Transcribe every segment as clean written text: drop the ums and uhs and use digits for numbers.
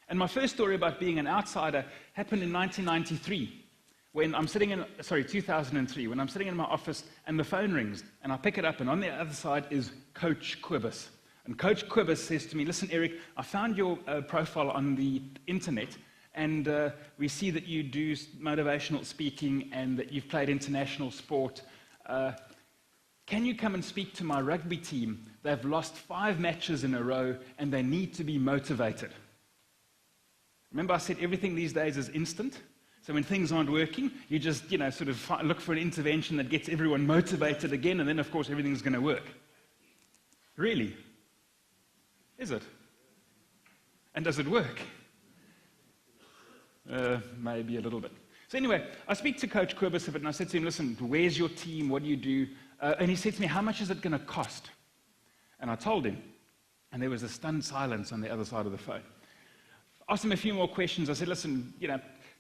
And my first story about being an outsider happened in 1993, when I'm sitting in, 2003, when I'm sitting in my office and the phone rings, and I pick it up, and on the other side is Coach Quibus. And Coach Quibus says to me, listen, Erik, I found your profile on the internet, and we see that you do motivational speaking and that you've played international sport. Can you come and speak to my rugby team? They've lost 5 matches in a row, and they need to be motivated. Remember I said everything these days is instant? So when things aren't working, you just, sort of look for an intervention that gets everyone motivated again, and then, of course, everything's going to work. Really? Is it? And does it work? Maybe a little bit. So anyway, I speak to Coach Quibus of it, and I said to him, listen, where's your team? What do you do? And he said to me, how much is it going to cost? And I told him, and there was a stunned silence on the other side of the phone. Asked him a few more questions. I said, listen,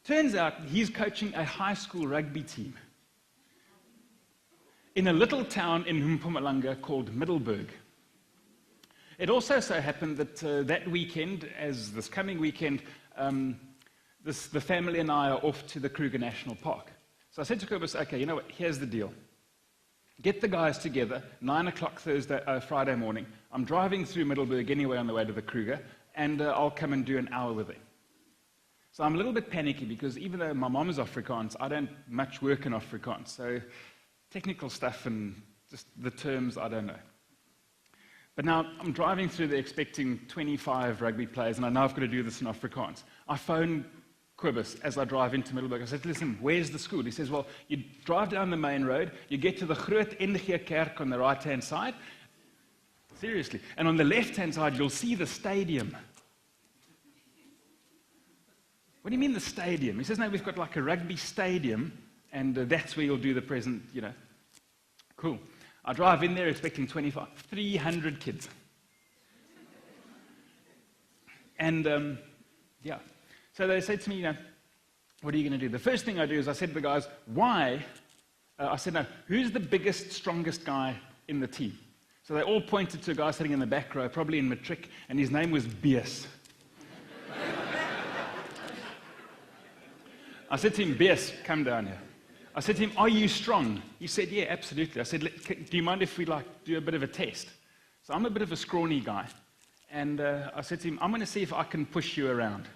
turns out he's coaching a high school rugby team in a little town in Mpumalanga called Middelburg. It also so happened that that weekend, as this coming weekend, the family and I are off to the Kruger National Park. So I said to Quibus, okay, you know what, here's the deal. Get the guys together, 9 o'clock Friday morning. I'm driving through Middelburg anyway on the way to the Kruger, and I'll come and do an hour with him. So I'm a little bit panicky because even though my mom is Afrikaans, I don't much work in Afrikaans. So technical stuff and just the terms, I don't know. But now I'm driving through there expecting 25 rugby players, and I know I've got to do this in Afrikaans. I phone Quibus as I drive into Middelburg. I said, listen, where's the school? He says, well, you drive down the main road, you get to the Groot NG Kerk on the right-hand side. Seriously. And on the left-hand side, you'll see the stadium. What do you mean the stadium? He says, no, we've got like a rugby stadium, and that's where you'll do the present, Cool. I drive in there expecting 300 kids. And, yeah. So they said to me, what are you going to do? The first thing I do is I said to the guys, why? I said, no, who's the biggest, strongest guy in the team? So they all pointed to a guy sitting in the back row, probably in matric, and his name was Beers. I said to him, Beers, come down here. I said to him, are you strong? He said, yeah, absolutely. I said, do you mind if we do a bit of a test? So I'm a bit of a scrawny guy. And I said to him, I'm going to see if I can push you around.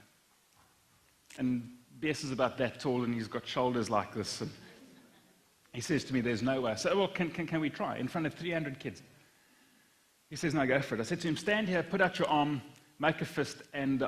And Beers is about that tall, and he's got shoulders like this. And he says to me, there's no way. I said, well, can we try? In front of 300 kids. He says, no, go for it. I said to him, stand here, put out your arm, make a fist, and